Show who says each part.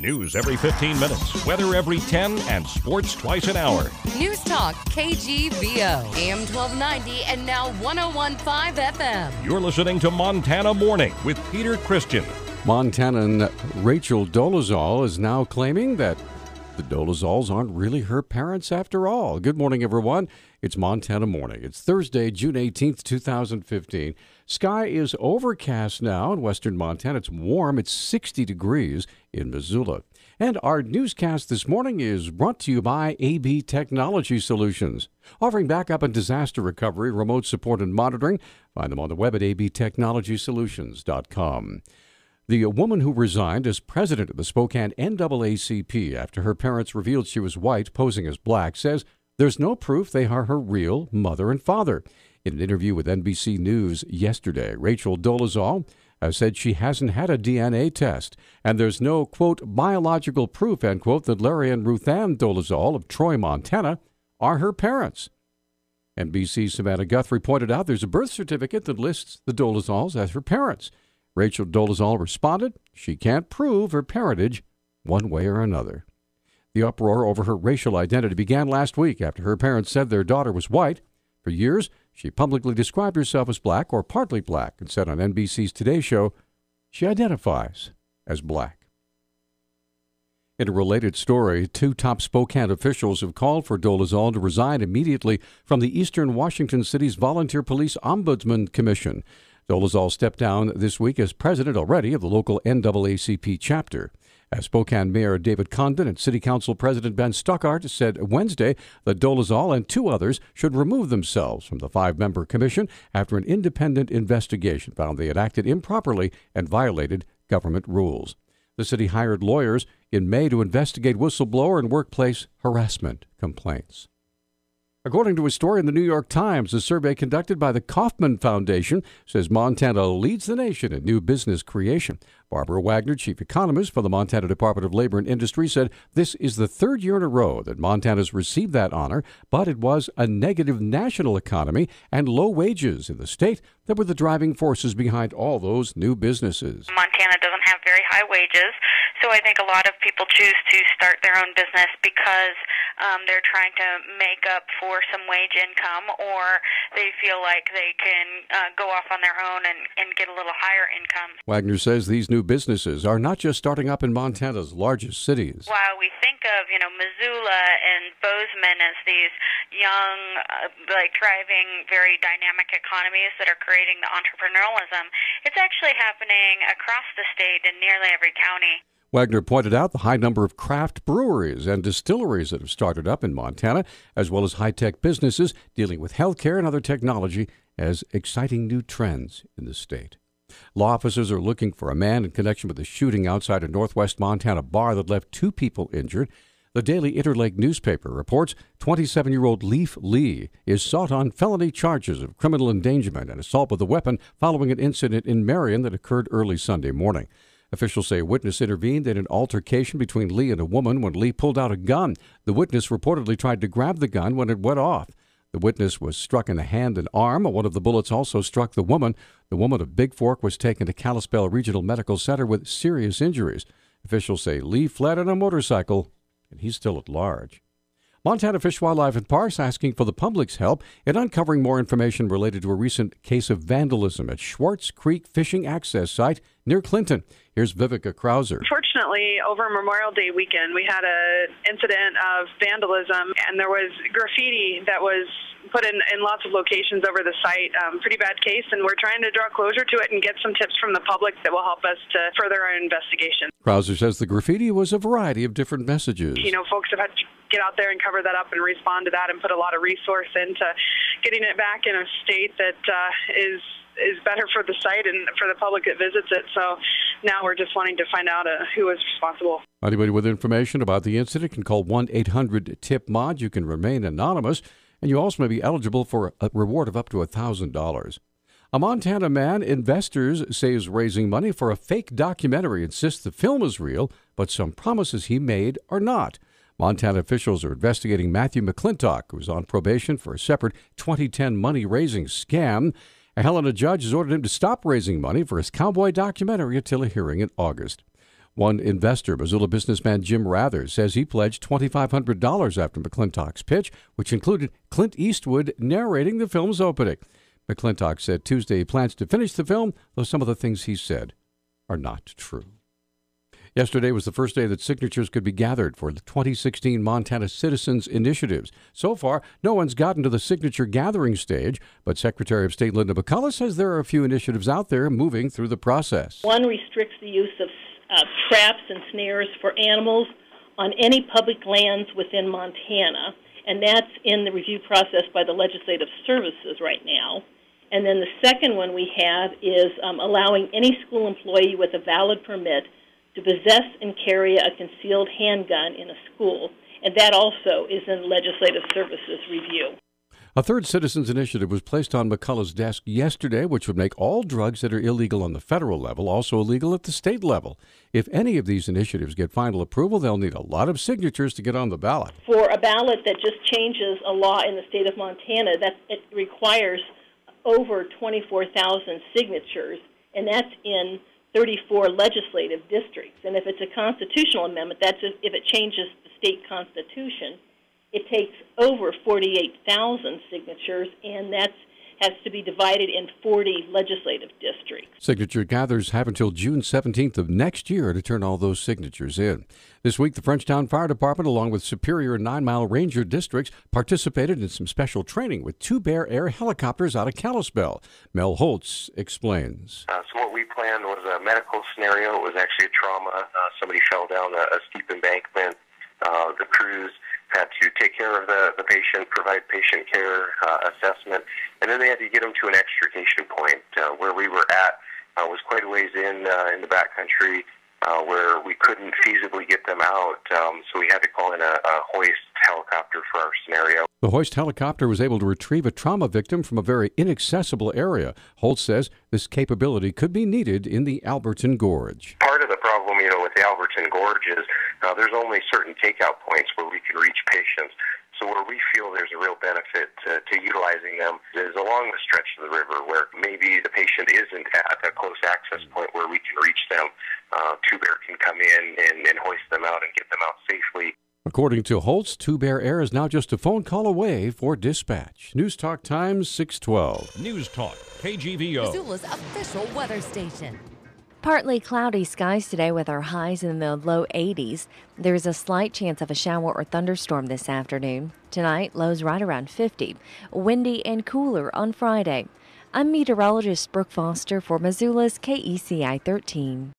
Speaker 1: News every 15 minutes, weather every 10, and sports twice an hour.
Speaker 2: Newstalk, KGVO, AM 1290 and now 101.5 FM.
Speaker 1: You're listening to Montana Morning with Peter Christian.
Speaker 3: Montanan Rachel Dolezal is now claiming that the Dolezals aren't really her parents after all. Good morning, everyone. It's Montana Morning. It's Thursday, June 18th, 2015. Sky is overcast now in western Montana. It's warm. It's 60 degrees in Missoula. And our newscast this morning is brought to you by AB Technology Solutions, offering backup and disaster recovery, remote support, and monitoring. Find them on the web at abtechnologysolutions.com. The woman who resigned as president of the Spokane NAACP after her parents revealed she was white, posing as black, says there's no proof they are her real mother and father. In an interview with NBC News yesterday, Rachel Dolezal has said she hasn't had a DNA test, and there's no, quote, biological proof, end quote, that Larry and Ruth Ann Dolezal of Troy, Montana, are her parents. NBC's Savannah Guthrie pointed out there's a birth certificate that lists the Dolezals as her parents. Rachel Dolezal responded she can't prove her parentage one way or another. The uproar over her racial identity began last week after her parents said their daughter was white. For years, she publicly described herself as black or partly black and said on NBC's Today Show she identifies as black. In a related story, two top Spokane officials have called for Dolezal to resign immediately from the Eastern Washington City's Volunteer Police Ombudsman Commission. Dolezal stepped down this week as president already of the local NAACP chapter. As Spokane Mayor David Condon and City Council President Ben Stuckart said Wednesday that Dolezal and two others should remove themselves from the five-member commission after an independent investigation found they had acted improperly and violated government rules. The city hired lawyers in May to investigate whistleblower and workplace harassment complaints. According to a story in the New York Times, a survey conducted by the Kauffman Foundation says Montana leads the nation in new business creation. Barbara Wagner, chief economist for the Montana Department of Labor and Industry, said this is the third year in a row that Montana's received that honor, but it was a negative national economy and low wages in the state that were the driving forces behind all those new businesses.
Speaker 4: Montana doesn't have very high wages, so I think a lot of people choose to start their own business because they're trying to make up for some wage income, or they feel like they can go off on their own and get a little higher income.
Speaker 3: Wagner says these new businesses are not just starting up in Montana's largest cities.
Speaker 4: While we think of, Missoula and Bozeman as these young, thriving, very dynamic economies that are creating the entrepreneurialism, it's actually happening across the state in nearly every county.
Speaker 3: Wagner pointed out the high number of craft breweries and distilleries that have started up in Montana, as well as high-tech businesses dealing with healthcare and other technology as exciting new trends in the state. Law officers are looking for a man in connection with a shooting outside a northwest Montana bar that left two people injured. The Daily Interlake newspaper reports 27-year-old Leaf Lee is sought on felony charges of criminal endangerment and assault with a weapon following an incident in Marion that occurred early Sunday morning. Officials say a witness intervened in an altercation between Lee and a woman when Lee pulled out a gun. The witness reportedly tried to grab the gun when it went off. The witness was struck in the hand and arm. One of the bullets also struck the woman. The woman of Big Fork was taken to Kalispell Regional Medical Center with serious injuries. Officials say Lee fled on a motorcycle, and he's still at large. Montana Fish, Wildlife, and Parks asking for the public's help in uncovering more information related to a recent case of vandalism at Schwartz Creek Fishing Access Site near Clinton. Here's Vivica Krauser.
Speaker 5: Fortunately, over Memorial Day weekend, we had an incident of vandalism, and there was graffiti that was put in lots of locations over the site. Pretty bad case, and we're trying to draw closure to it and get some tips from the public that will help us to further our investigation.
Speaker 3: Krauser says the graffiti was a variety of different messages.
Speaker 5: Folks have had to get out there and cover that up and respond to that and put a lot of resource into getting it back in a state that is better for the site and for the public that visits it. So now we're just wanting to find out who is responsible.
Speaker 3: Anybody with information about the incident can call 1-800-TIP-MOD. You can remain anonymous, and you also may be eligible for a reward of up to $1,000. A Montana man investors say is raising money for a fake documentary, insists the film is real, but some promises he made are not. Montana officials are investigating Matthew McClintock, who was on probation for a separate 2010 money-raising scam. A Helena judge has ordered him to stop raising money for his cowboy documentary until a hearing in August. One investor, Missoula businessman Jim Rather, says he pledged $2,500 after McClintock's pitch, which included Clint Eastwood narrating the film's opening. McClintock said Tuesday he plans to finish the film, though some of the things he said are not true. Yesterday was the first day that signatures could be gathered for the 2016 Montana Citizens Initiatives. So far, no one's gotten to the signature gathering stage, but Secretary of State Linda McCullough says there are a few initiatives out there moving through the process.
Speaker 6: One restricts the use of traps and snares for animals on any public lands within Montana, and that's in the review process by the Legislative Services right now. And then the second one we have is allowing any school employee with a valid permit to possess and carry a concealed handgun in a school, and that also is in Legislative Services review.
Speaker 3: A third citizens initiative was placed on McCullough's desk yesterday, which would make all drugs that are illegal on the federal level also illegal at the state level. If any of these initiatives get final approval, they'll need a lot of signatures to get on the ballot.
Speaker 6: For a ballot that just changes a law in the state of Montana, it requires over 24,000 signatures, and that's in 34 legislative districts. And if it's a constitutional amendment, that's if it changes the state constitution, it takes over 48,000 signatures, and that has to be divided in 40 legislative districts.
Speaker 3: Signature gatherers have until June 17th of next year to turn all those signatures in. This week, the Frenchtown Fire Department, along with Superior and 9 Mile Ranger districts, participated in some special training with 2 Bear Air helicopters out of Kalispell. Mel Holtz explains.
Speaker 7: So what we planned was a medical scenario. It was actually a trauma. Somebody fell down a steep embankment. The crews had to take care of the patient, provide patient care, assessment, and then they had to get them to an extrication point. Where we were at was quite a ways in the backcountry where we couldn't feasibly get them out, so we had to call in a hoist helicopter for our scenario.
Speaker 3: The hoist helicopter was able to retrieve a trauma victim from a very inaccessible area. Holtz says this capability could be needed in the Alberton Gorge.
Speaker 7: Part of the problem, with the Alberton Gorge is there's only certain takeout points where we can reach patients. So where we feel there's a real benefit to utilizing them is along the stretch of the river where maybe the patient isn't at a close access point where we can reach them. 2 Bear can come in and hoist them out and get them out safely.
Speaker 3: According to Holtz, 2 Bear Air is now just a phone call away for dispatch. Newstalk Times 612.
Speaker 1: Newstalk, KGVO.
Speaker 2: Missoula's official weather station.
Speaker 8: Partly cloudy skies today with our highs in the low 80s. There's a slight chance of a shower or thunderstorm this afternoon. Tonight, lows right around 50. Windy and cooler on Friday. I'm meteorologist Brooke Foster for Missoula's KECI 13.